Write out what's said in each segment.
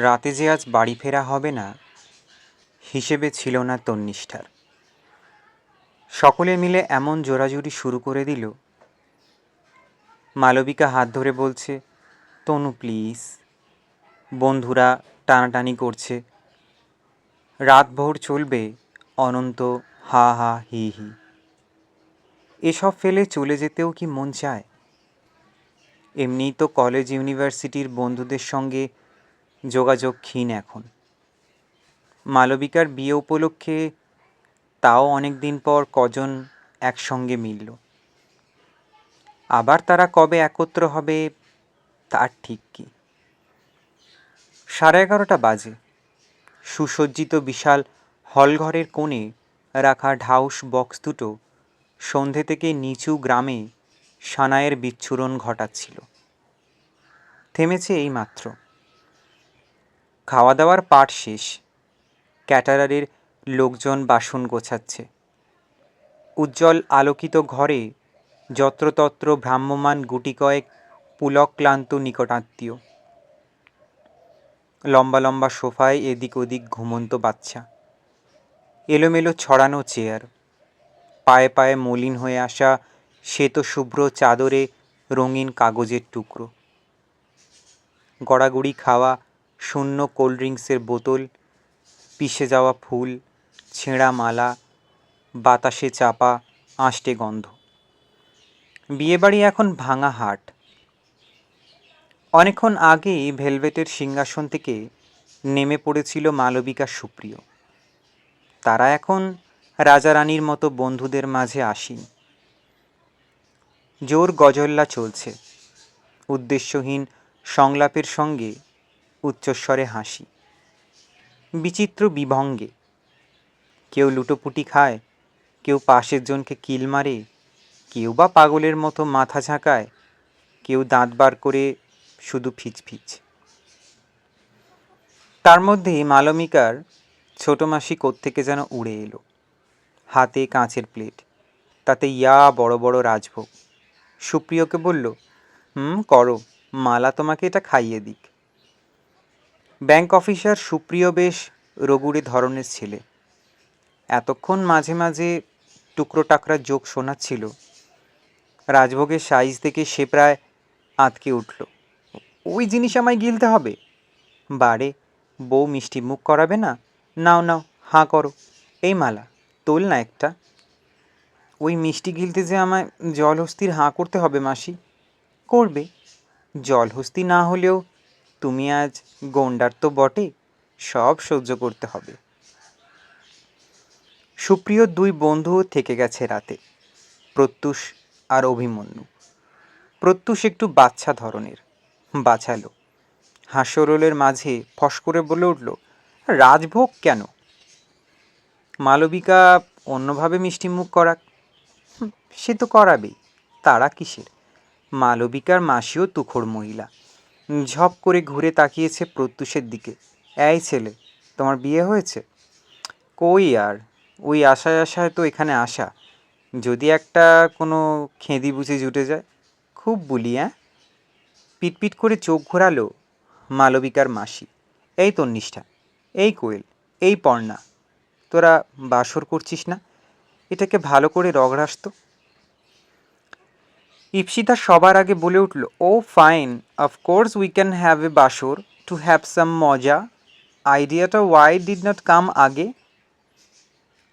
রাতে যে আজ বাড়ি ফেরা হবে না হিসেবে ছিল না তন্নিষ্ঠার। সকলে মিলে এমন জোরাজুরি শুরু করে দিল। মালবিকা হাত ধরে বলছে, তনু প্লিজ। বন্ধুরা টানাটানি করছে, রাতভর চলবে অনন্ত হা হা হি হি। এসব ফেলে চলে যেতেও কি মন চায়? এমনিই তো কলেজ ইউনিভার্সিটির বন্ধুদের সঙ্গে যোগাযোগ ক্ষীণ এখন। মালবিকার বিয়ে উপলক্ষে তাও অনেক দিন পর কজন একসঙ্গে মিলল। আবার তারা কবে একত্র হবে তার ঠিক কি। 11:30 বাজে। সুসজ্জিত বিশাল হলঘরের কোণে রাখা ঢাউস বক্স দুটো সন্ধে থেকে নিচু গ্রামে সানাইয়ের বিচ্ছুরণ ঘটাচ্ছিল। থেমেছে এইমাত্র। খাওয়া দাওয়ার পাট শেষ। ক্যাটারারের লোকজন বাসন গোছাচ্ছে। উজ্জ্বল আলোকিত ঘরে যত্রতত্র ভ্রাম্যমান গুটিকয়েক পুলকক্লান্ত নিকটাত্মীয়। লম্বা লম্বা সোফায় এদিক ওদিক ঘুমন্ত বাচ্চা। এলোমেলো ছড়ানো চেয়ার। পায়ে পায়ে মলিন হয়ে আসা শ্বেতশুভ্র চাদরে রঙিন কাগজের টুকরো। গড়াগড়ি খাওয়া শূন্য কোল্ড ড্রিঙ্কসের বোতল, পিষে যাওয়া ফুল, ছেঁড়া মালা, বাতাসে চাপা আষ্টে গন্ধ। বিয়েবাড়ি এখন ভাঙা হাট। অনেকক্ষণ আগেই ভেলভেটের সিংহাসন থেকে নেমে পড়েছিল মালবিকা সুপ্রিয়। তারা এখন রাজারানীর মতো বন্ধুদের মাঝে আসীন। জোর গজল্লা চলছে, উদ্দেশ্যহীন সংলাপের সঙ্গে উচ্চস্বরে হাসি। বিচিত্র বিভঙ্গে। কেউ লুটোপুটি খায়, কেউ পাশের জনকে কিল মারে, কেউ বা পাগলের মতো মাথা ঝাঁকায়, কেউ দাঁত বার করে শুধু ফিচফিচ। তার মধ্যেই মালবিকার ছোট মাসি কোত্থেকে যেন উড়ে এলো। হাতে কাঁচের প্লেট, তাতে ইয়া বড় বড় রাজভোগ। সুপ্রিয়কে বলল, করো, মালা তোমাকে এটা খাইয়ে দিক। ব্যাংক অফিসার সুপ্রিয় বেশ রগুড়ে ধরনের ছেলে। এতক্ষণ মাঝে মাঝে টুকরো টাকরা জোক শোনাচ্ছিল। রাজভোগের সাইজ দেখে সে প্রায় আঁতকে উঠল। ওই জিনিস আমায় গিলতে হবে? বারে, বউ মিষ্টি মুখ করাবে না? নাও নাও, হাঁ করো। এই মালা, তোল না একটা। ওই মিষ্টি গিলতে যে আমায় জলহস্তির হাঁ করতে হবে মাসি? করবে। জলহস্তি না হলেও তুমি আজ গন্ডার তো বটে, সব সহ্য করতে হবে। সুপ্রিয় দুই বন্ধুও থেকে গেছে রাতে, প্রত্যুষ আর অভিমন্যু। প্রত্যুষ একটু বাচ্চা ধরনের, বাঁচালো। হাস্যরোলের মাঝে ফস করে বলে উঠল, রাজভোগ কেন? মালবিকা অন্যভাবে মিষ্টি মুখ করাক। সে তো করাবেই, তারা কিসের। মালবিকার মাসিও তুখোড় মহিলা। ঝপ করে ঘুরে তাকিয়েছে প্রত্যুষের দিকে। এই ছেলে, তোমার বিয়ে হয়েছে? কই আর, ওই আশায় আশায় তো এখানে আসা। যদি একটা কোনো খেঁদি বুঝে জুটে যায়। খুব বলি, পিটপিট করে চোখ ঘোরালো মালবিকার মাসি। এই তন্নিষ্ঠা, এই কোয়েল, এই পর্ণা, তোরা বাসর করছিস না? এটাকে ভালো করে রগড়াস তো। ইপসিতা সবার আগে বলে উঠল, oh fine, of course we can have a বাসর টু হ্যাভ সাম মজা। আইডিয়াটা ওয়াই ডিড নট কাম আগে?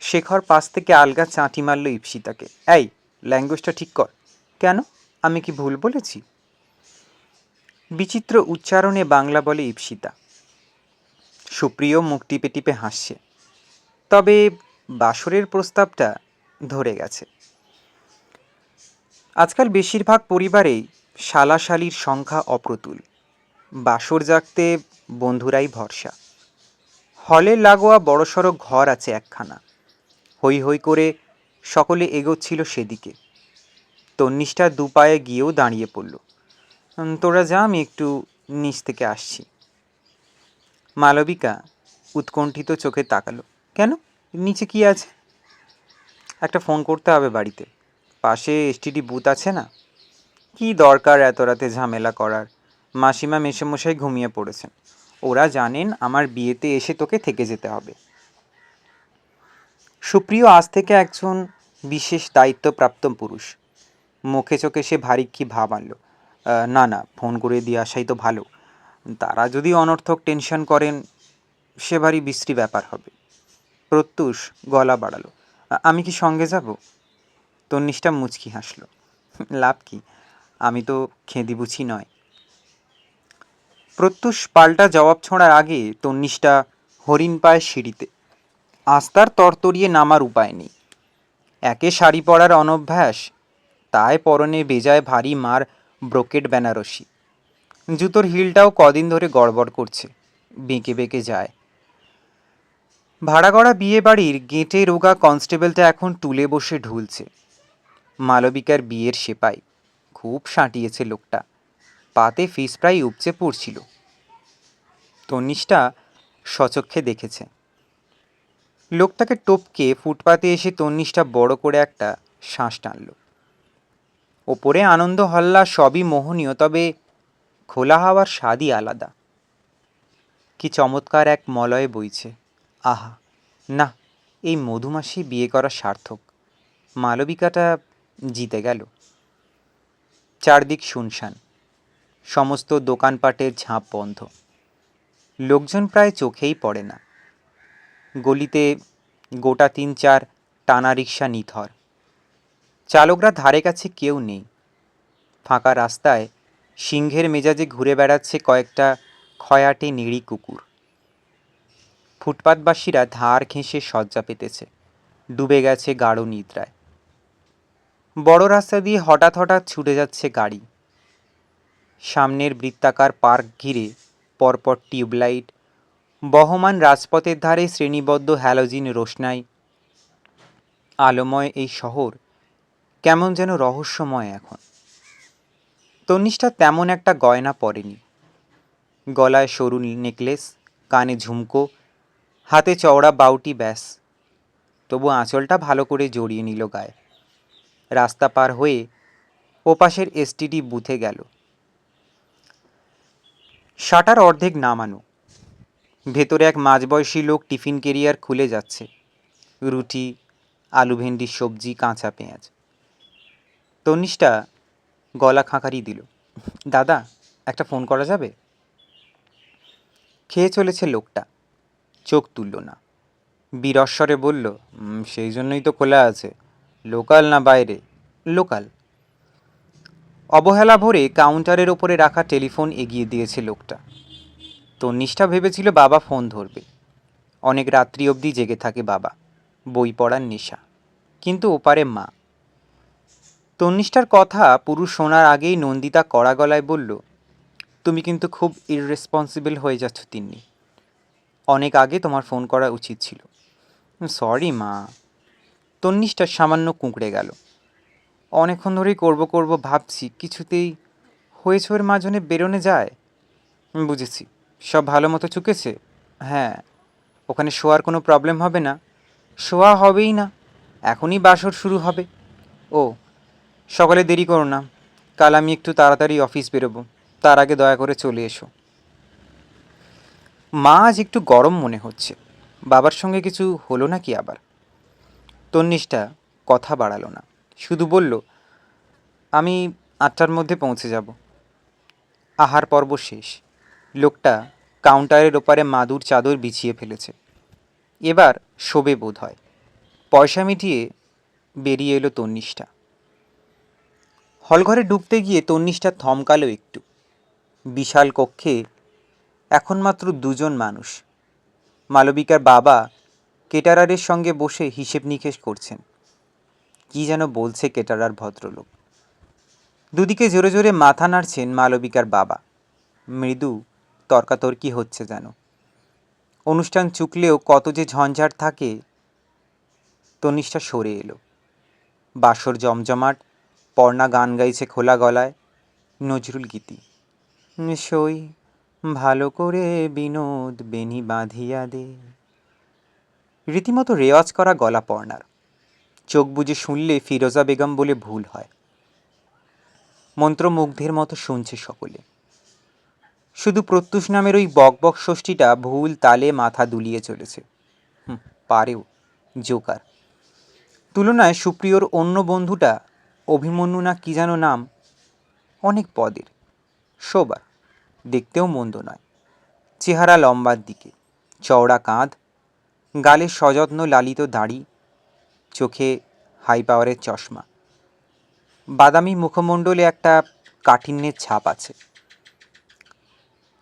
শেখর পাশ থেকে আলগা চাঁটি মারল ইপসিতাকে। এই, ল্যাঙ্গুয়েজটা ঠিক কর। কেন, আমি কি ভুল বলেছি? বিচিত্র উচ্চারণে বাংলা বলে ইপসিতা। সুপ্রিয় মুখ টিপে টিপে হাসছে। তবে বাসরের প্রস্তাবটা ধরে গেছে। আজকাল বেশিরভাগ পরিবারেই শালাশালির সংখ্যা অপ্রতুল। বাসর জাগতে বন্ধুরাই ভরসা। হলের লাগোয়া বড়সড় ঘর আছে একখানা। হৈ হৈ করে সকলে এগোচ্ছিল সেদিকে। তন্নিষ্ঠা দুপায়ে গিয়েও দাঁড়িয়ে পড়ল। তোরা যা, আমি একটু নিচ থেকে আসছি। মালবিকা উৎকণ্ঠিত চোখে তাকালো। কেন, নিচে কি আছে? একটা ফোন করতে হবে বাড়িতে। পাশে এসটিডি বুথ আছে না? কি দরকার এত রাতে ঝামেলা করার? মাসিমা মেসোমশাই ঘুমিয়ে পড়েছেন। ওরা জানেন আমার বিয়েতে এসে তোকে থেকে যেতে হবে। সুপ্রিয় আজ থেকে একজন বিশেষ দায়িত্বপ্রাপ্ত পুরুষ। মুখে চোখে সে ভারী কি ভাব আনলো। না না, ফোন করে দিয়ে আসাই তো ভালো। তারা যদি অনর্থক টেনশন করেন সে ভারী বিশ্রী ব্যাপার হবে। প্রত্যুষ গলা বাড়ালো। আমি কি সঙ্গে যাব? তন্নিষ্ঠা মুচকি হাসল। লাভ কি, আমি তো খেদি বুঝি নয়। প্রত্যুষ পাল্টা জবাব ছোঁড়ার আগে তন্নিষ্ঠা হরিণ পায় সিঁড়িতে। আস্তার তরতরিয়ে নামার উপায় নেই। একে শাড়ি পরার অনভ্যাস, তাই পরনে বেজায় ভারী মার ব্রোকেট বেনারসি। জুতোর হিলটাও কদিন ধরে গড়বড় করছে, বেঁকে বেঁকে যায়। ভাড়া করা বিয়ে বাড়ির গেটে রোগা কনস্টেবলটা এখন টুলে বসে ঢুলছে। মালবিকার বিয়ের সেপাই, খুব সাঁটিয়েছে লোকটা, পাতে ফিস প্রায় উপচে পড়ছিল। তন্নিষ্ঠা সচক্ষে দেখেছে। লোকটাকে টপকে ফুটপাতে এসে তন্নিষ্ঠা বড় করে একটা শ্বাস টানল। ওপরে আনন্দ হল্লা সবই মোহনীয়, তবে খোলা হাওয়ার স্বাদই আলাদা। কি চমৎকার এক মলয় বইছে। আহা না, এই মধুমাসি বিয়ে করা সার্থক। মালবিকাটা জিতে গেল। চারদিক শুনশান, সমস্ত দোকানপাটের ঝাঁপ বন্ধ, লোকজন প্রায় চোখেই পড়ে না। গলিতে গোটা ৩-৪ টানা রিক্সা নিথর, চালকরা ধারে কাছে কেউ নেই। ফাঁকা রাস্তায় সিংহের মেজাজে ঘুরে বেড়াচ্ছে কয়েকটা খয়াটে নিড়ি কুকুর। ফুটপাতবাসীরা ধার ঘেঁষে শয্যা পেতেছে, ডুবে গেছে গাঢ় নিদ্রায়। বড় রাস্তা দিয়ে হঠাৎ হঠাৎ ছুটে যাচ্ছে গাড়ি। সামনের বৃত্তাকার পার্ক ঘিরে পরপর টিউবলাইট, বহমান রাজপথের ধারে শ্রেণীবদ্ধ হ্যালোজিন রোশনাই। আলোময় এই শহর কেমন যেন রহস্যময় এখন। তন্নিষ্ঠা তেমন একটা গয়না পরেনি। গলায় সরু নেকলেস, কানে ঝুমকো, হাতে চওড়া বাউটি, ব্যাস। তবু আঁচলটা ভালো করে জড়িয়ে নিল গায়ে। রাস্তা পার হয়ে ওপাশের এসটিডি বুথে গেল। শাটার অর্ধেক নামানো। ভেতরে এক মাঝবয়সী লোক টিফিন কেরিয়ার খুলে যাচ্ছে। রুটি, আলু ভেন্ডির সবজি, কাঁচা পেঁয়াজ। তন্নিষ্ঠা গলা খাঁকারি দিল। দাদা, একটা ফোন করা যাবে? খেয়ে চলেছে লোকটা, চোখ তুলল না। বীরস্বরে বলল, সেই জন্যই তো খোলা আছে। লোকাল না বাইরে? লোকাল। অবহেলা ভরে কাউন্টারের ওপরে রাখা টেলিফোন এগিয়ে দিয়েছে লোকটা। তন্নিষ্ঠা ভেবেছিল বাবা ফোন ধরবে। অনেক রাত্রি অবধি জেগে থাকে বাবা, বই পড়ার নেশা। কিন্তু ওপারে মা। তন্নিষ্ঠার কথা পুরুষ শোনার আগেই নন্দিতা কড়া গলায় বলল, তুমি কিন্তু খুব ইররেসপন্সিবল হয়ে যাচ্ছ তিন্নি। অনেক আগে তোমার ফোন করা উচিত ছিল। সরি মা। তন্নিষ্ঠা সামান্য কুঁকড়ে গেল। অনেকক্ষণ ধরেই করব ভাবছি, কিছুতেই হয়েছোয়ের মাঝনে বেরোনে যায়। বুঝেছি, সব ভালো মতো চুকেছে। হ্যাঁ, ওখানে শোয়ার কোনো প্রবলেম হবে না। শোয়া হবেই না, এখনই বাসর শুরু হবে। ও, সকালে দেরি করো না, কাল আমি একটু তাড়াতাড়ি অফিস বেরোবো, তার আগে দয়া করে চলে এসো। মা আজ একটু গরম মনে হচ্ছে। বাবার সঙ্গে কিছু হলো নাকি আবার? তন্নিষ্ঠা কথা বাড়ালো না, শুধু বলল, আমি 8টার মধ্যে পৌঁছে যাব। আহার পর্ব শেষ। লোকটা কাউন্টারের ওপারে মাদুর চাদর বিছিয়ে ফেলেছে। এবার শোবে বোধ হয়। পয়সা মিটিয়ে বেরিয়ে এলো তন্নিষ্ঠা। হলঘরে ঢুকতে গিয়ে তন্নিষ্ঠা থমকালো একটু। বিশাল কক্ষে এখন মাত্র 2জন মানুষ। মালবিকার বাবা কেটারারের সঙ্গে বসে হিসেব নিকেশ করছেন। কি যেন বলছে কেটারার ভদ্রলোক। দুদিকে জোরে জোরে মাথা নাড়ছেন মালবিকার বাবা। মৃদু তর্কাতর্কি হচ্ছে যেন। অনুষ্ঠান চুকলেও কত যে ঝঞ্ঝাট থাকে। তন্নিষ্ঠা সরে এলো। বাসর জমজমাট, পর্ণা গান গাইছে খোলা গলায়, নজরুল গীতি। সই ভালো করে বিনোদ বেনি বাঁধিয়া দে। রীতিমতো রেওয়াজ করা গলা পর্ণার। চোখ বুজে শুনলে ফিরোজা বেগম বলে ভুল হয়। মন্ত্রমুগ্ধের মতো শুনছে সকলে। শুধু প্রত্যুষ নামের ওই বকবক ষষ্ঠীটা ভুল তালে মাথা দুলিয়ে চলেছে। পারেও, জোকার। তুলনায় সুপ্রিয়র অন্য বন্ধুটা, অভিমন্যু না কি যেন নাম, অনেক পদের, শোবার, দেখতেও মন্দ নয়। চেহারা লম্বার দিকে, চওড়া কাঁধ, গালে সযত্ন লালিত দাড়ি, চোখে হাই পাওয়ারের চশমা, বাদামি মুখমণ্ডলে একটা কাঠিন্যের ছাপ আছে।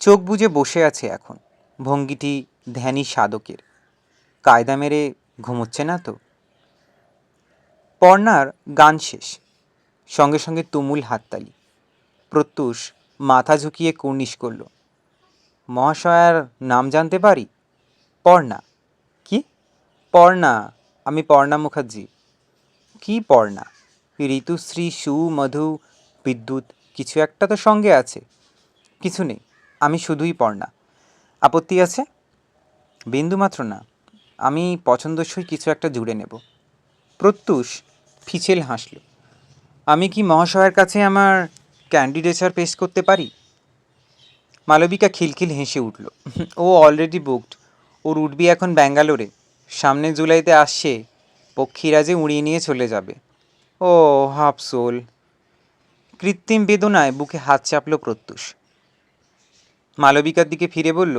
চোখ বুজে বসে আছে এখন, ভঙ্গিটি ধ্যানী সাধকের। কায়দা মেরে ঘুমোচ্ছে না তো? পর্ণার গান শেষ, সঙ্গে সঙ্গে তুমুল হাততালি। প্রত্যুষ মাথা ঝুঁকিয়ে কুর্নিশ করল। মহাশয়ার নাম জানতে পারি? পর্ণা। কি? পর্ণা, আমি পর্ণা মুখার্জি। কি পর্ণা? ঋতুশ্রী, সু, মধু, বিদ্যুৎ কিছু একটা তো সঙ্গে আছে। কিছু নেই, আমি শুধুই পর্ণা। আপত্তি আছে? বিন্দুমাত্র না, আমি পছন্দসই কিছু একটা জুড়ে নেব। প্রত্যুষ ফিচেল হাসল। আমি কি মহাশয়ের কাছে আমার ক্যান্ডিডেচার পেশ করতে পারি? মালবিকা খিলখিল হেসে উঠল। ও অলরেডি বুকড। ওর উঠবি এখন ব্যাঙ্গালোরে। সামনের জুলাইতে আসছে, পক্ষীরাজে উড়িয়ে নিয়ে চলে যাবে। ও হাফ সোল। কৃত্রিম বেদনায় বুকে হাত চাপল প্রত্যুষ। মালবিকার দিকে ফিরে বলল,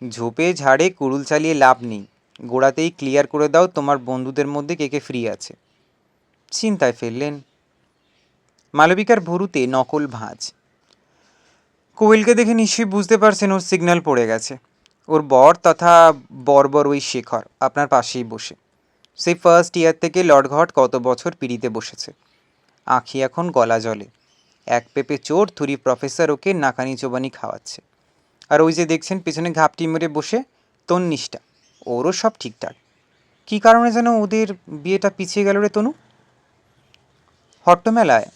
ঝোপে ঝাড়ে কুড়ুল চালিয়ে লাভ নেই। গোড়াতেই ক্লিয়ার করে দাও তোমার বন্ধুদের মধ্যে কে কে ফ্রি আছে। চিন্তায় ফেললেন। মালবিকার ভুরুতে নকল ভাঁজ। কোয়েলকে দেখে নিশ্চয়ই বুঝতে পারছেন ওর সিগন্যাল পড়ে গেছে। ওর বর তথা বর্বর ওই শেখর আপনার পাশেই বসে। সেই ফার্স্ট ইয়ার থেকে লটঘট কত বছর পিড়িতে বসেছে। আঁখি এখন গলা জলে। এক পেপে চোর থুরি প্রফেসর ওকে নাকানি চোবানি খাওয়াচ্ছে। আর ওই যে দেখছেন পেছনে ঘাপটি মেরে বসে তন্নিষ্ঠা, ওরও সব ঠিকঠাক। কী কারণে যেন ওদের বিয়েটা পিছিয়ে গেল রে তনু? হট্টমেলায়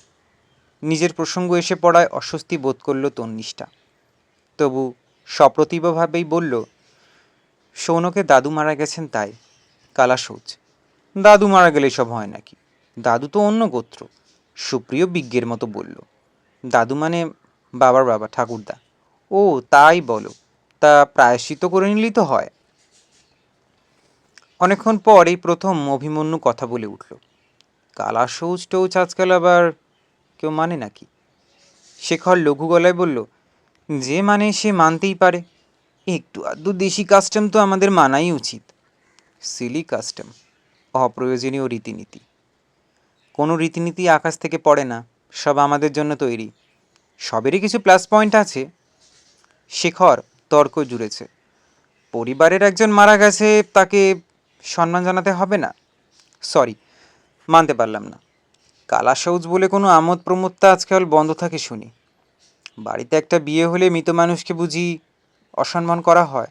নিজের প্রসঙ্গ এসে পড়ায় অস্বস্তি বোধ করল তন্নিষ্ঠা। তবু সপ্রতিভভাবেই বলল, সৌনকের দাদু মারা গেছেন তাই। কালাসৌচ। দাদু মারা গেলে সব হয় নাকি? দাদু তো অন্য গোত্র। সুপ্রিয় বিজ্ঞের মতো বলল। দাদু মানে বাবার বাবা, ঠাকুরদা। ও তাই বলো, তা প্রায়শ্চিত্ত করে নিলেই তো হয়। অনেকক্ষণ পর এই প্রথম অভিমন্যু কথা বলে উঠল। কালাসৌচ টৌচ আজকাল আবার কেউ মানে নাকি? শেখর লঘু গলায় বলল, যে মানে সে মানতেই পারে। একটু আধটু দেশি কাস্টম তো আমাদের মানাই উচিত। সিলি কাস্টম, অপ্রয়োজনীয় রীতিনীতি। কোনো রীতিনীতি আকাশ থেকে পড়ে না, সব আমাদের জন্য তৈরি। সবেরই কিছু প্লাস পয়েন্ট আছে। শেখর তর্ক জুড়েছে। পরিবারের একজন মারা গেছে, তাকে সম্মান জানাতে হবে না? সরি, মানতে পারলাম না। কালাসৌজ বলে কোনো আমোদ প্রমোদটা আজকাল বন্ধ থাকে শুনি। বাড়িতে একটা বিয়ে হলে মৃত মানুষকে বুঝি অসম্মান করা হয়?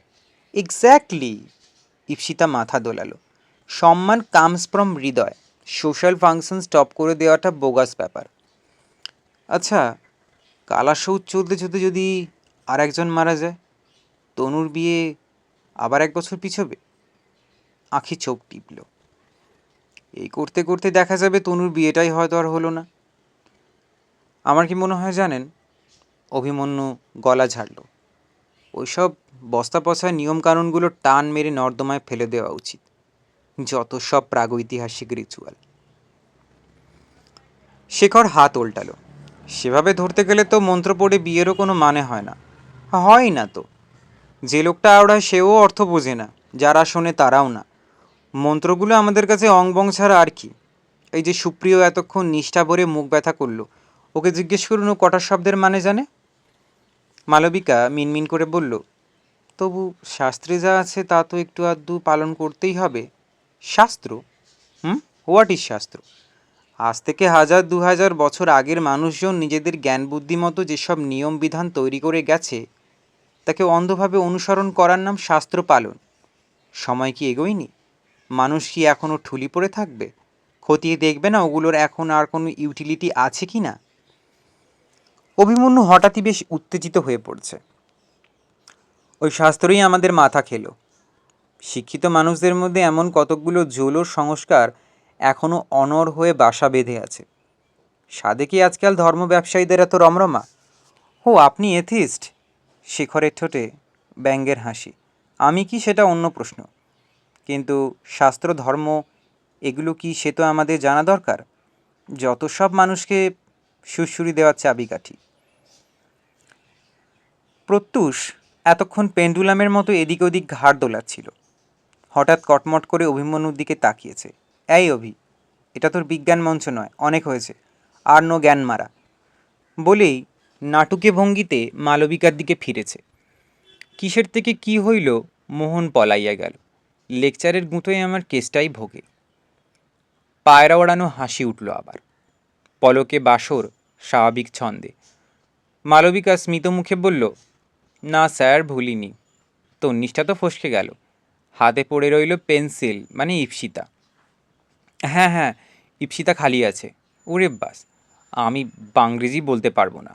এক্স্যাক্টলি। ঈপ্সিতা মাথা দোলালো। সম্মান কামস ফ্রম হৃদয়। সোশ্যাল ফাংশন স্টপ করে দেওয়াটা বোগাস ব্যাপার। আচ্ছা, কালাসৌচ চলতে চলতে যদি আর একজন মারা যায়, তনুর বিয়ে আবার 1 বছর পিছবে? আঁখি চোখ টিপল। এই করতে করতে দেখা যাবে তনুর বিয়েটাই হয়তো আর হলো না। আমার কি মনে হয় জানেন? অভিমন্যু গলা ঝাড়ল। ওইসব বস্তা পচা নিয়মকানুনগুলো টান মেরে নর্দমায় ফেলে দেওয়া উচিত। যত সব প্রাগৈতিহাসিক রিচুয়াল। শেখর হাত ওল্টালো। সেভাবে ধরতে গেলে তো মন্ত্র পড়ে বিয়েরও কোনো মানে হয় না। হয় না তো। যে লোকটা আওড়ায় সেও অর্থ বোঝে না, যারা শোনে তারাও না। মন্ত্রগুলো আমাদের কাছে অংবং ছাড়া আর কি। এই যে সুপ্রিয় এতক্ষণ নিষ্ঠা ভরে মুখ ব্যথা করলো, ওকে জিজ্ঞেস করুন ও কটা শব্দের মানে জানে? মালবিকা মিনমিন করে বলল, তবু শাস্ত্রে যা আছে তা তো একটু আধটু পালন করতেই হবে। শাস্ত্র? হোয়াট ইজ শাস্ত্র? আজ থেকে 1000-2000 বছর আগের মানুষজন নিজেদের জ্ঞান বুদ্ধি মতো যেসব নিয়ম বিধান তৈরি করে গেছে, তাকে অন্ধভাবে অনুসরণ করার নাম শাস্ত্র পালন। সময় কি এগোয়নি? মানুষ কি এখনও ঠুলি পড়ে থাকবে? খতিয়ে দেখবে না ওগুলোর এখন আর কোনো ইউটিলিটি আছে কি না? অভিমন্যু হঠাৎই বেশ উত্তেজিত হয়ে পড়ছে। ওই শাস্ত্রই আমাদের মাথা খেলো। শিক্ষিত মানুষদের মধ্যে এমন কতকগুলো জোলর সংস্কার এখনও অনড় হয়ে বাসা বেঁধে আছে। সাধে কি আজকাল ধর্ম ব্যবসায়ীদের এত রমরমা? ও আপনি এথিস্ট? শেখরের ঠোঁটে ব্যঙ্গের হাসি। আমি কি সেটা অন্য প্রশ্ন, কিন্তু শাস্ত্র ধর্ম এগুলো কি সে তো আমাদের জানা দরকার। যত সব মানুষকে সুড়সুড়ি দেওয়ার চাবিকাঠি। প্রত্যুষ এতক্ষণ পেন্ডুলামের মতো এদিক ওদিক ঘাড় দোলাচ্ছিল। হঠাৎ কটমট করে অভিমন্যুর দিকে তাকিয়েছে। এই অভি, এটা তোর বিজ্ঞান মঞ্চ নয়, অনেক হয়েছে, আর নো জ্ঞান মারা বলেই নাটুকে ভঙ্গিতে মালবিকার দিকে ফিরেছে। কিসের থেকে কি হইল মোহন পলাইয়া গেল। লেকচারের গুঁতোয় আমার কেসটাই ভোগে। পায়রা ওড়ানো হাসি উঠল আবার। পলকে বাসর স্বাভাবিক ছন্দে। মালবিকা স্মিত মুখে বলল, না স্যার, ভুলিনি। তন্নিষ্ঠা তো ফসকে গেল। হাতে পড়ে রইল পেন্সিল, মানে ইপসিতা। হ্যাঁ হ্যাঁ, ইপসিতা খালি আছে। ওরে বাস, আমি বাংরেজি বলতে পারবো না।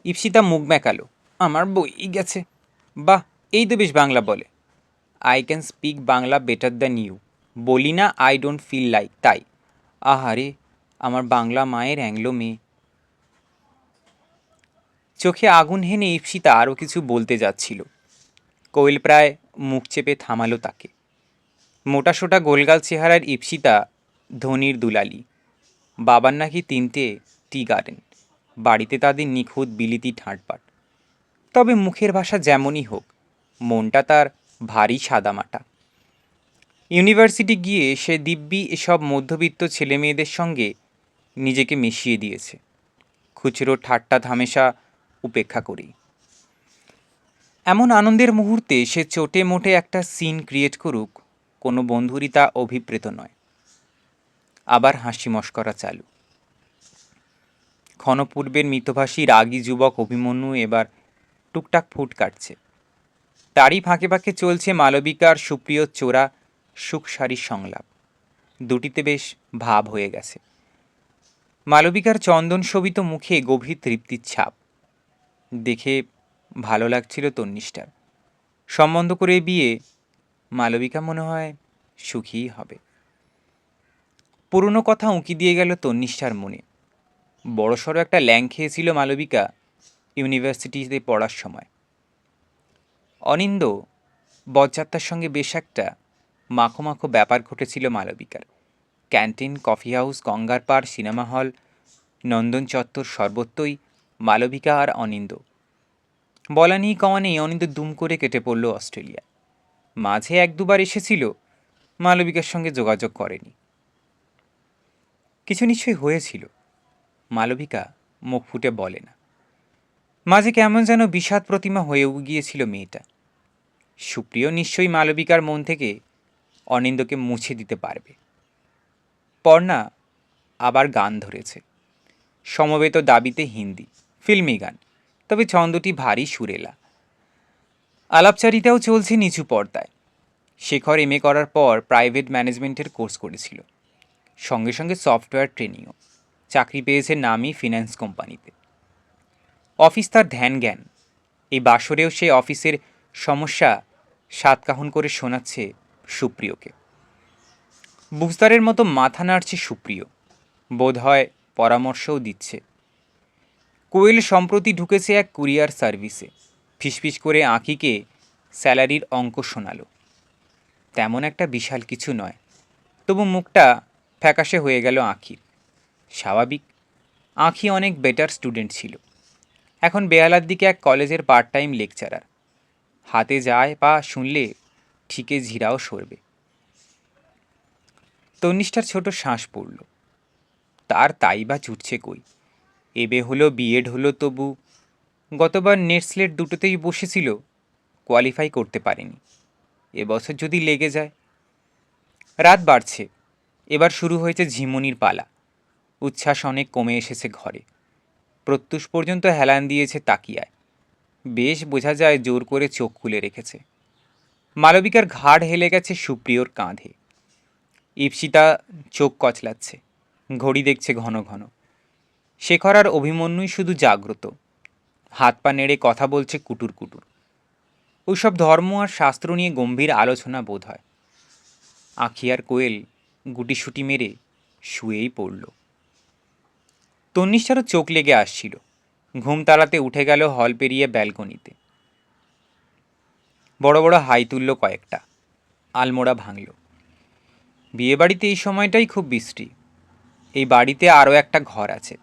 ইপসিতা মুখ বেঁকালো, আমার বই গেছে। বাহ, এই তো বেশ বাংলা বলে। I can speak Bangla better than you. বলি না আই ডোন্ট ফিল লাইক, তাই। আহারে, আমার বাংলা মায়ের অ্যাংলো মেয়ে। চোখে আগুন হেনে ইপসিতা আরও কিছু বলতে যাচ্ছিল। কোয়েল প্রায় মুখ চেপে থামালো তাকে। মোটাসোটা গোলগাল চেহারার ইপসিতা ধনির দুলালি। বাবার নাকি 3টে টি গার্ডেন। বাড়িতে তাদের নিখুঁত বিলিতি ঠাঁটপাট। তবে মুখের ভাষা যেমনই হোক, মনটা তার ভারী সাদামাটা। ইউনিভার্সিটি গিয়ে সে দিব্যি এসব মধ্যবিত্ত ছেলেমেয়েদের সঙ্গে নিজেকে মিশিয়ে দিয়েছে, খুচরো ঠাট্টা ধামেশা উপেক্ষা করেই। এমন আনন্দের মুহূর্তে সে চোটে মোটে একটা সিন ক্রিয়েট করুক, কোনো বন্ধুরই তা অভিপ্রেত নয়। আবার হাসি মশকরা চালু। ক্ষণপূর্বের মিতভাষী রাগী যুবক অভিমন্যু এবার টুকটাক ফুট কাটছে। তারই ফাঁকে ফাঁকে চলছে মালবিকার সুপ্রিয় চোরা সুখসারীর সংলাপ। দুটিতে বেশ ভাব হয়ে গেছে। মালবিকার চন্দন শোভিত মুখে গভীর তৃপ্তির ছাপ। দেখে ভালো লাগছিল তন্নিষ্ঠার। সম্বন্ধ করে বিয়ে মালবিকা মনে হয় সুখীই হবে। পুরনো কথা উঁকি দিয়ে গেল তন্নিষ্ঠার মনে। বড়সড় একটা ল্যাং খেয়েছিল মালবিকা ইউনিভার্সিটিতে পড়ার সময়। অনিন্দ বরযাত্রার সঙ্গে বেশ একটা মাখো মাখো ব্যাপার ঘটেছিল মালবিকার। ক্যান্টিন, কফি হাউস, গঙ্গার পাড়, সিনেমা হল, নন্দন চত্বর সর্বত্রই মালবিকা আর অনিন্দ। বলা নেই কওয়া নেই, অনিন্দ দুম করে কেটে পড়ল অস্ট্রেলিয়া। মাঝে 1-2বার এসেছিল, মালবিকার সঙ্গে যোগাযোগ করেনি। কিছু নিশ্চয়ই হয়েছিল, মালবিকা মুখ ফুটে বলে না। মাঝে কেমন যেন বিষাদ প্রতিমা হয়েও গিয়েছিল মেয়েটা। সুপ্রিয় নিশ্চয়ই মালবিকার মন থেকে অনিন্দকে মুছে দিতে পারবে। পর্ণা আবার গান ধরেছে। সমবেত দাবিতে হিন্দি, ফিল্মি গান, তবে ছন্দটি ভারী সুরেলা। আলাপচারিতাও চলছে নিচু পর্দায়। শেখর এমএ করার পর প্রাইভেট ম্যানেজমেন্টের কোর্স করেছিল, সঙ্গে সঙ্গে সফটওয়্যার ট্রেনিংও। চাকরি পেয়েছে নামি ফিন্যান্স কোম্পানিতে। অফিস তার ধ্যান জ্ঞান। এই বাসরেও সে অফিসের সমস্যা সাতকাহন করে শোনাচ্ছে সুপ্রিয়কে। বুঝদারের মতো মাথা নাড়ছে সুপ্রিয়, বোধ হয় পরামর্শও দিচ্ছে। কোয়েল সম্প্রতি ঢুকেছে এক কুরিয়ার সার্ভিসে। ফিসফিস করে আঁখিকে স্যালারির অঙ্ক শোনালো। তেমন একটা বিশাল কিছু নয়, তবু মুখটা ফ্যাকাশে হয়ে গেল আঁখির। স্বাভাবিক, আঁখি অনেক বেটার স্টুডেন্ট ছিল। এখন বেহালার দিকে এক কলেজের পার্ট টাইম লেকচারার। হাতে যায় পা শুনলে ঠিকে ঝিরাও সরবে। তন্নিষ্ঠার ছোট শ্বাস পড়ল। তার তাই বা ছুটছে কই? এবে হলো, বিএড হলো, তবু গতবার নেট স্লেট দুটোতেই বসেছিল, কোয়ালিফাই করতে পারেনি। এবছর যদি লেগে যায়। রাত বাড়ছে, এবার শুরু হয়েছে ঝিমুনির পালা। উচ্ছ্বাস অনেক কমে এসেছে ঘরে। প্রত্যুষ পর্যন্ত হেলান দিয়েছে তাকিয়ায়। বেশ বোঝা যায় জোর করে চোখ খুলে রেখেছে। মালবিকার ঘাড় হেলে গেছে সুপ্রিয়র কাঁধে। ইপসিতা চোখ কচলাচ্ছে, ঘড়ি দেখছে ঘন ঘন। শেখর আর অভিমন্যুই শুধু জাগ্রত, হাত পা নেড়ে কথা বলছে কুটুর কুটুর। ওইসব ধর্ম আর শাস্ত্র নিয়ে গম্ভীর আলোচনা বোধ হয়। আঁখি আর কোয়েল গুটিসুটি মেরে শুয়েই পড়ল। তন্নিষ্ঠারও চোখ লেগে আসছিল। ঘুম তাড়াতে উঠে গেল হল পেরিয়ে ব্যালকনিতে। বড় বড় হাই তুলল কয়েকটা, আলমোড়া ভাঙল। বিয়েবাড়িতে এই সময়টাই খুব বৃষ্টি। এই বাড়িতে আরও একটা ঘর আছে,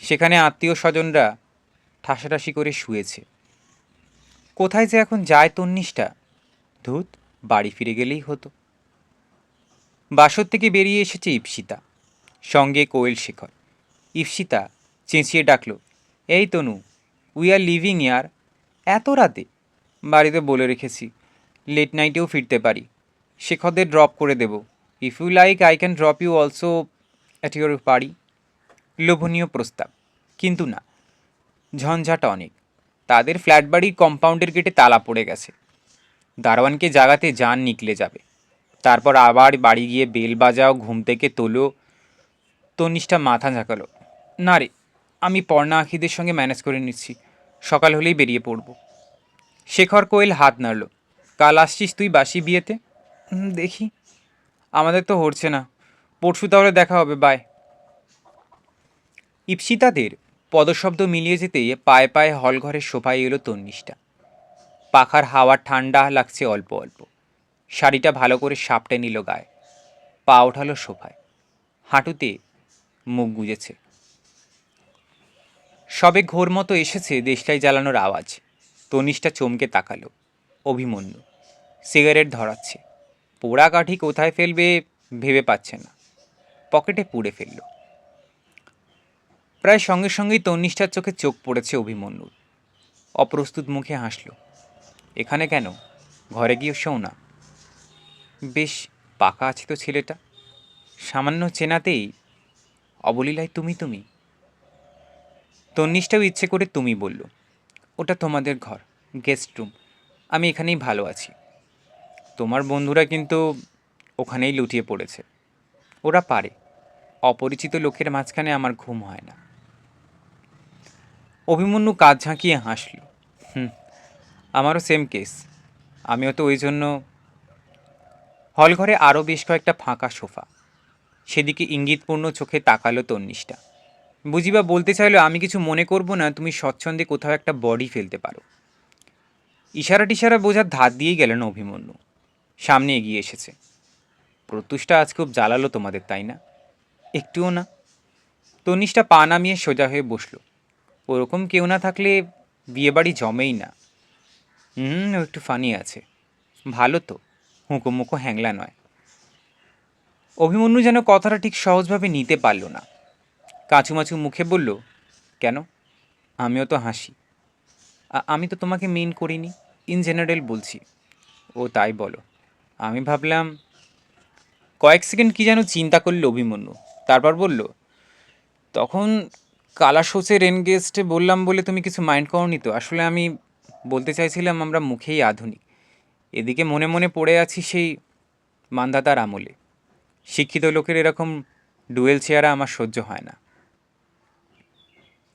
সেখানে আত্মীয় স্বজনরা ঠাসাঠাসি করে শুয়েছে। কোথায় যে এখন যায় তন্নিষ্ঠা? ধুত, বাড়ি ফিরে গেলেই হতো। বাসর থেকে বেরিয়ে এসেছে ইপ্সিতা, সঙ্গে কোয়েল শেখর। ইপ্সিতা চেঁচিয়ে ডাকল, এই তনু, উই আর লিভিং ইয়ার। এত রাতে? বাড়িতে বলে রেখেছি লেট নাইটেও ফিরতে পারি। শেখরদের ড্রপ করে দেব। If you like I can drop you also at your বাড়ি। লোভনীয় প্রস্তাব, কিন্তু না, ঝঞ্ঝাট অনেক। তাদের ফ্ল্যাট বাড়ির কম্পাউন্ডের গেটে তালা পড়ে গেছে। দারোয়ানকে জাগাতে জান নিকলে যাবে। তারপর আবার বাড়ি গিয়ে বেল বাজাও, ঘুম থেকে তোলো। তন্নিষ্ঠা মাথা ঝাঁকালো। না রে, আমি পর্ণা আখিদের সঙ্গে ম্যানেজ করে নিচ্ছি, সকাল হলেই বেরিয়ে পড়ব। শেখর কোয়েল হাত নাড়ল। কাল আসছিস তুই বাসি বিয়েতে? দেখি, আমাদের তো হচ্ছে না। পরশু তাহলে দেখা হবে, বাই। ইপ্সিতাদের পদশব্দ মিলিয়ে যেতেই পায়ে পায়ে হলঘরের সোফায় এলো তন্নিষ্ঠা। পাখার হাওয়া ঠান্ডা লাগছে অল্প অল্প। শাড়িটা ভালো করে সাপটে নিল গায়ে, পা ওঠালো সোফায়, হাঁটুতে মুখ গুজেছে। সবে ঘোর মতো এসেছে দেশলাই জ্বালানোর আওয়াজ। তনিষ্ঠা চমকে তাকালো। অভিমন্যু সিগারেট ধরাচ্ছে। পোড়া কাঠি কোথায় ফেলবে ভেবে পাচ্ছে না, পকেটে পুড়ে ফেলল। প্রায় সঙ্গে সঙ্গেই তন্নিষ্ঠার চোখে চোখ পড়েছে অভিমন্যুর। অপ্রস্তুত মুখে হাসল। এখানে কেন? ঘরে গিয়ে শোও না। বেশ পাকা আছে তো ছেলেটা। সামান্য চেনাতেই অবলীলায় তুমি তুমি। তন্নিষ্ঠাও ইচ্ছে করে তুমি বলল। ওটা তোমাদের ঘর, গেস্ট রুম। আমি এখানেই ভালো আছি। তোমার বন্ধুরা কিন্তু ওখানেই লুটিয়ে পড়েছে। ওরা পারে। অপরিচিত লোকের মাঝখানে আমার ঘুম হয় না। অভিমন্যু কাঁধ ঝাঁকিয়ে হাসল। আমারও সেম কেস। আমিও তো ওই জন্য। হলঘরে আরও বেশ কয়েকটা ফাঁকা সোফা, সেদিকে ইঙ্গিতপূর্ণ চোখে তাকালো তন্নিষ্ঠা। বুঝিবা বলতে চাইলো, আমি কিছু মনে করব না, তুমি স্বচ্ছন্দে কোথাও একটা বডি ফেলতে পারো। ইশারা টিশারা বোঝার ধার দিয়েই গেলেন অভিমন্যু। সামনে এগিয়ে এসেছে। প্রত্যুষটা আজ খুব জ্বালালো তোমাদের, তাই না? একটুও না। তন্নিষ্ঠা পা নামিয়ে সোজা হয়ে বসল। ওরকম কেউ না থাকলে বিয়েবাড়ি জমেই না। ও একটু ফানি আছে। ভালো তো, হুঁকোমুকো হ্যাংলা নয়। অভিমন্যু যেন কথাটা ঠিক সহজভাবে নিতে পারল না। কাঁচুমাচু মুখে বলল, কেন? আমিও তো হাসি। আমি তো তোমাকে মেন করিনি, ইন জেনারেল বলছি। ও তাই বলো। আমি ভাবলাম। কয়েক সেকেন্ড কি যেন চিন্তা করল অভিমন্যু, তারপর বলল, তখন কালাশোচের এনগেস্টে বললাম বলে তুমি কিছু মাইন্ড করনি তো? আসলে আমি বলতে চাইছিলাম আমরা মুখেই আধুনিক, এদিকে মনে মনে পড়ে আছি সেই মান্ধাতার আমলে। শিক্ষিত লোকের এরকম ডুয়েল চেয়ারা আমার সহ্য হয় না।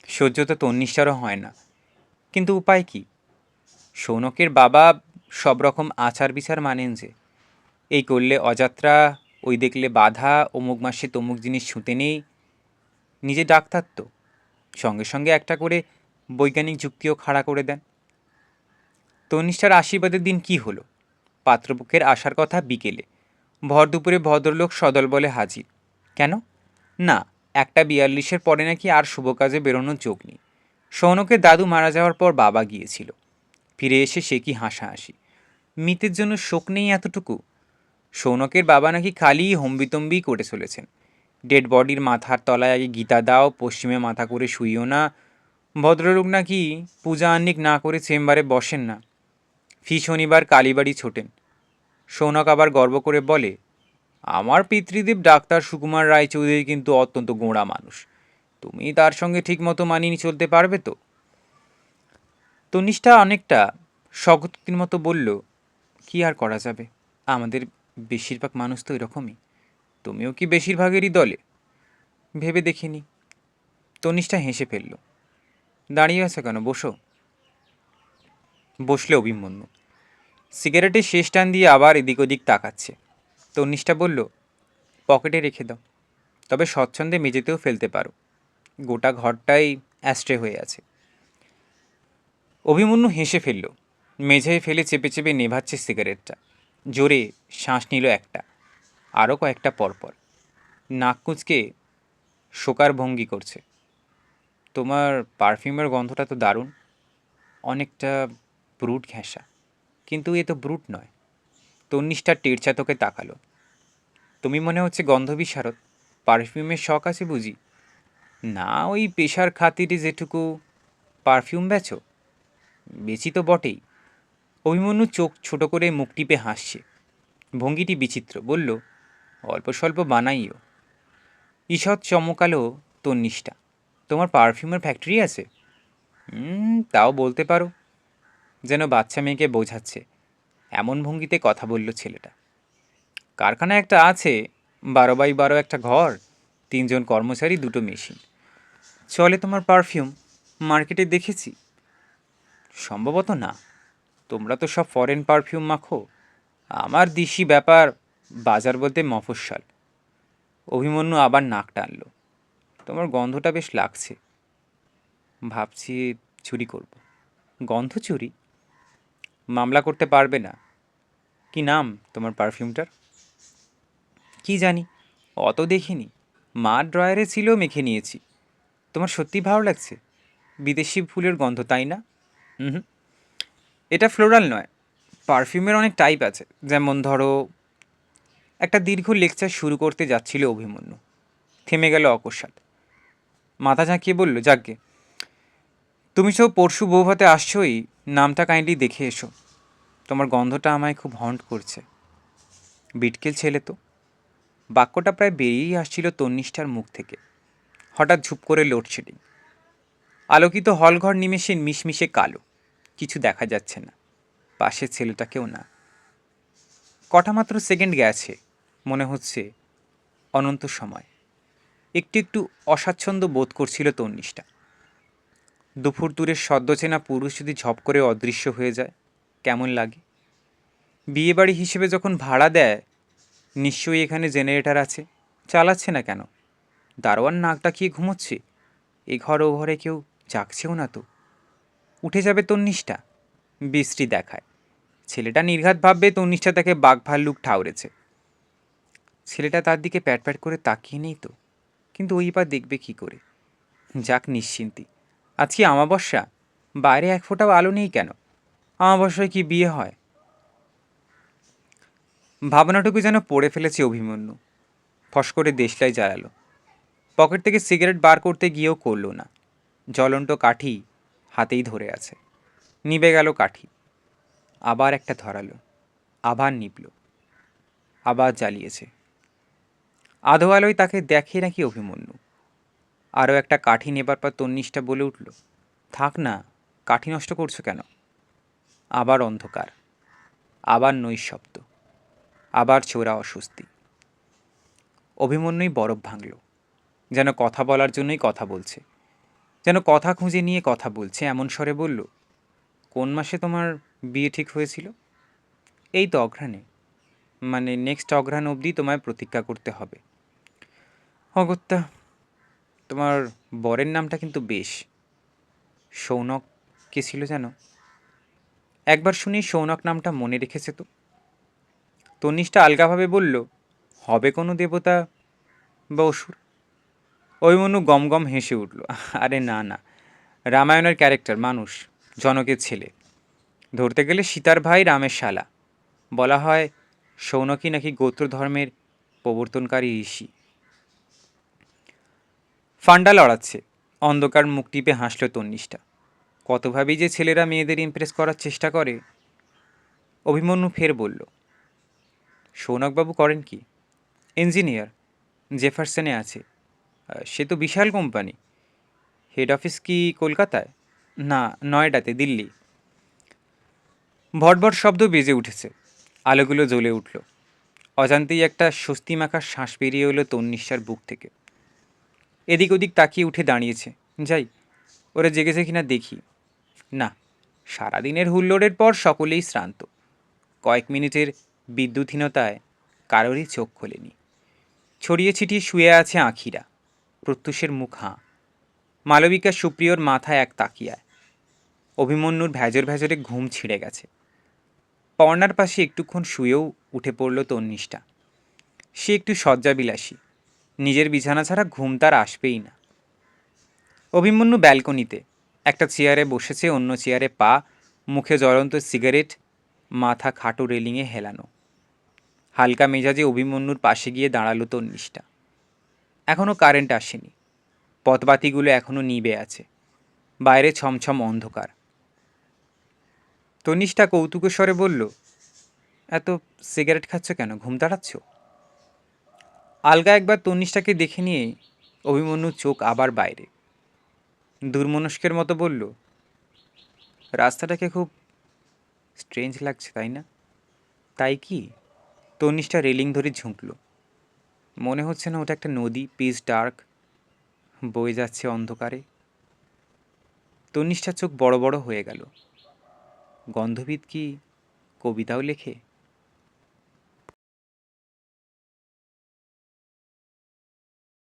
সহ্য তো তন্নিষ্ঠারও হয় না, কিন্তু উপায় কি? সৌনকের বাবা সব রকম আচার বিচার মানেন যে। এই করলে অযাত্রা, ওই দেখলে বাধা, অমুক মাসে তমুক জিনিস ছুঁতে নেই। নিজে ডাক্তার তো, সঙ্গে সঙ্গে একটা করে বৈজ্ঞানিক যুক্তিও খাড়া করে দেন। তনিষ্ঠার আশীর্বাদের দিন কি হলো? পাত্রপক্ষের আসার কথা বিকেলে। ভর দুপুরে ভদ্রলোক সদল বলে হাজির। কেন? না, 1:42 পরে নাকি আর শুভ কাজে বেরোনোর যোগ নেই। সৌনকের দাদু মারা যাওয়ার পর বাবা গিয়েছিল। ফিরে এসে সে কি হাসাহাসি। মৃতের জন্য শোক নেই এতটুকু? সৌনকের বাবা নাকি খালি হম্বিতম্বি করে চলেছেন। ডেড বডির মাথার তলায় আগে গীতা দাও, পশ্চিমে মাথা করে শুইও না। ভদ্রলোক নাকি পূজা আহ্নিক না করে চেম্বারে বসেন না। ফি শনিবার কালীবাড়ি ছোটেন। সৌনক আবার গর্ব করে বলে, আমার পিতৃদেব ডাক্তার সুকুমার রায়চৌধুরী কিন্তু অত্যন্ত গোঁড়া মানুষ। তুমি তার সঙ্গে ঠিকমতো মানিয়ে চলতে পারবে তো? তনিষ্ঠা অনেকটা স্বগতির মতো বলল, কি আর করা যাবে, আমাদের বেশিরভাগ মানুষ তো এরকমই। তুমিও কি বেশিরভাগেরই দলে? ভেবে দেখিনি। তনিষ্ঠা হেসে ফেলল। দাঁড়িয়ে আছে কেন, বসো। বসলে অভিমন্যু। সিগারেটের শেষ টান দিয়ে আবার এদিক ওদিক তাকাচ্ছে। তনিষ্ঠা বলল, পকেটে রেখে দাও, তবে স্বচ্ছন্দে মেঝেতেও ফেলতে পারো। গোটা ঘরটাই অ্যাস্ট্রে হয়ে আছে। অভিমন্যু হেসে ফেলল। মেঝেয় ফেলে চেপে চেপে নেভাচ্ছে সিগারেটটা। জোরে শ্বাস নিল একটা, আরও কয়েকটা পরপর। নাক কুঁচকে শোকার ভঙ্গি করছে। তোমার পারফিউমের গন্ধটা তো দারুণ, অনেকটা ব্রুট ঘেঁষা। কিন্তু এ তো ব্রুট নয়। তন্নিষ্ঠা টেরচা তোকে তাকালো। তুমি মনে হচ্ছে গন্ধ বিশারদ, পারফিউমের শখ আছে বুঝি? না, ওই পেশার খাতিরে যেটুকু। পারফিউম বেচো? বেচি তো বটেই। অভিমন্যু চোখ ছোট করে মুখ টিপে হাসছে। ভঙ্গিটি বিচিত্র। বলল, অল্প স্বল্প বানাইও। ঈষৎ চমকালো তন্নিষ্ঠা। তোমার পারফিউমের ফ্যাক্টরি আছে? তাও বলতে পারো। যেন বাচ্চা মেয়েকে বোঝাচ্ছে এমন ভঙ্গিতে কথা বলল ছেলেটা। কারখানা একটা আছে, 12x12 একটা ঘর, 3জন কর্মচারী, 2টো মেশিন। চলে তোমার পারফিউম? মার্কেটে দেখেছি। সম্ভবত না। তোমরা তো সব ফরেন পারফিউম মাখো। আমার দিশি ব্যাপার, বাজার বলতে মফস্বল। অভিমন্যু আবার নাক টানল। তোমার গন্ধটা বেশ লাগছে। ভাবছি চুরি করব। গন্ধ চুরি? মামলা করতে পারবে না। কি নাম তোমার পারফিউমটার? কি জানি, অত দেখিনি। মার ড্রয়ারে ছিল, মেখে নিয়েছি। তোমার সত্যি ভালো লাগছে? বিদেশি ফুলের গন্ধ, তাই না? হুম। এটা ফ্লোরাল নয়। পারফিউমের অনেক টাইপ আছে। যেমন ধরো, একটা দীর্ঘ লেকচার শুরু করতে যাচ্ছিল অভিমন্যু। থেমে গেল অকস্মাৎ। মাথা ঝাঁকিয়ে বলল, যাকগে, তুমি সব পরশু বৌভাতে আসছোই, নামটা কাইন্ডলি দেখে এসো। তোমার গন্ধটা আমায় খুব হন্ট করছে। বিটকেল ছেলে তো। বাক্যটা প্রায় বেরিয়েই আসছিল তন্নিষ্ঠার মুখ থেকে। হঠাৎ ঝুপ করে লোডশেডিং। আলোকিত হলঘর নিমেষে মিশমিশে কালো। কিছু দেখা যাচ্ছে না। পাশের ছেলেটাকেও না। কটা মাত্র সেকেন্ড গেছে, মনে হচ্ছে অনন্ত সময়। একটু একটু অস্বাচ্ছন্দ্য বোধ করছিল তন্নিষ্ঠা। দুপুর দূরের সদ্যচেনা পুরুষ যদি ঝপ করে অদৃশ্য হয়ে যায়, কেমন লাগে? বিয়েবাড়ি হিসেবে যখন ভাড়া দেয়, নিশ্চয়ই এখানে জেনারেটর আছে। চালাচ্ছে না কেন? দারোয়ান নাক ডাকিয়ে ঘুমোচ্ছে। এ ঘর ও ঘরে কেউ জাগছেও না তো। উঠে যাবে তন্নিষ্ঠা? বিশ্রী দেখায়। ছেলেটা নির্ঘাত ভাববে তন্নিষ্ঠা তাকে বাঘ ভাল্লুক ঠাউরেছে। ছেলেটা তার দিকে প্যাট প্যাট করে তাকিয়ে নেই তো। কিন্তু ওই বা দেখবে কি করে? যাক নিশ্চিন্তি। আজকে অমাবস্যা, বাইরে এক ফোঁটাও আলো নেই কেন? অমাবস্যায় কি বিয়ে হয়? ভাবনাটুকু যেন পড়ে ফেলেছে অভিমন্যু। ফস করে দেশলাই জ্বালালো। পকেট থেকে সিগারেট বার করতে গিয়েও করল না। জ্বলন্ত কাঠি হাতেই ধরে আছে। নিভে গেল কাঠি। আবার একটা ধরালো। আবার নিবল। আবার জ্বালিয়েছে। আধো আলোয় তাকে দেখে নাকি অভিমন্যু। আরও একটা কাঠি নেবার পর তন্নিষ্ঠা বলে উঠল, থাক না, কাঠি নষ্ট করছো কেন? আবার অন্ধকার। আবার নৈশব্দ। আবার চোরা অস্বস্তি। অভিমন্যুই বরফ ভাঙল। যেন কথা বলার জন্যই কথা বলছে। যেন কথা খুঁজে নিয়ে কথা বলছে। এমন স্বরে বলল, কোন মাসে তোমার বিয়ে ঠিক হয়েছিল? এই তো অঘ্রাণে। মানে নেক্সট অঘ্রাণ অবধি তোমায় প্রতীক্ষা করতে হবে। অগত্যা, তোমার বরের নামটা কিন্তু বেশ। সৌনক কে ছিল যেন? একবার শুনি সৌনক নামটা মনে রেখেছে তো। তন্নিষ্ঠা আলগাভাবে বলল, হবে কোনো দেবতা বা অসুর? অভিমন্যু গম গম হেসে উঠল। আরে না না, রামায়ণের ক্যারেক্টার, মানুষ, জনকের ছেলে। ধরতে গেলে সীতার ভাই রামের শালা। বলা হয় সৌনকই নাকি গোত্র ধর্মের প্রবর্তনকারী ঋষি। ফান্ডা লড়াচ্ছে। অন্ধকার মুখ টিপে হাসল তন্নিষ্ঠা। কতভাবেই যে ছেলেরা মেয়েদের ইমপ্রেস করার চেষ্টা করে। অভিমন্যু ফের বলল, সৌনকবাবু করেন কি? ইঞ্জিনিয়ার, জেফারসনে আছে। সে তো বিশাল কোম্পানি। হেড অফিস কি কলকাতায়? না, নয়ডাতে, দিল্লি। ভটভট শব্দ বেজে উঠেছে। আলোগুলো জ্বলে উঠল। অজান্তেই একটা স্বস্তি মাখার শ্বাস বেরিয়ে এলো তন্নিষ্ঠার বুক থেকে। এদিক ওদিক তাকিয়ে উঠে দাঁড়িয়েছে। যাই, ওরা জেগেছে কিনা দেখি। না, সারাদিনের হুল্লোড়ের পর সকলেই শ্রান্ত। কয়েক মিনিটের বিদ্যুৎহীনতায় কারোরই চোখ খোলেনি। ছড়িয়ে ছিটিয়ে শুয়ে আছে আঁখিরা। প্রত্যুষের মুখ হাঁ। মালবিকা সুপ্রিয়র মাথায় এক তাকিয়ায়। অভিমন্যুর ভেজর ভেজরে ঘুম ছিঁড়ে গেছে। পর্ণার পাশে একটুক্ষণ শুয়েও উঠে পড়ল তন্নিষ্ঠা। সে একটু শয্যাবিলাসী, নিজের বিছানা ছাড়া ঘুম তার আসবেই না। অভিমন্যু ব্যালকনিতে একটা চেয়ারে বসেছে, অন্য চেয়ারে পা, মুখে জ্বলন্ত সিগারেট, মাথা খাটো রেলিংয়ে হেলানো। হালকা মেজাজে অভিমন্যুর পাশে গিয়ে দাঁড়ালো তন্নিষ্ঠা। এখনও কারেন্ট আসেনি, পথবাতিগুলো এখনও নিবে আছে, বাইরে ছমছম অন্ধকার। তন্নিষ্ঠা কৌতুকস্বরে বলল, এত সিগারেট খাচ্ছ কেন, ঘুম তাড়াচ্ছ? আলগা একবার তন্নিষ্ঠাকে দেখে নিয়ে অভিমন্যুর চোখ আবার বাইরে। দুর্মনস্কের মতো বলল, রাস্তাটাকে খুব স্ট্রেঞ্জ লাগছে, তাই না? তাই কি? তন্নিষ্ঠা রেলিং ধরে ঝুঁকল। মনে হচ্ছে না ওটা একটা নদী, পিচ ডার্ক, বয়ে যাচ্ছে অন্ধকারে? তন্নিষ্ঠার চোখ বড় বড় হয়ে গেল। গন্ধবিদ কি কবিতাও লেখে?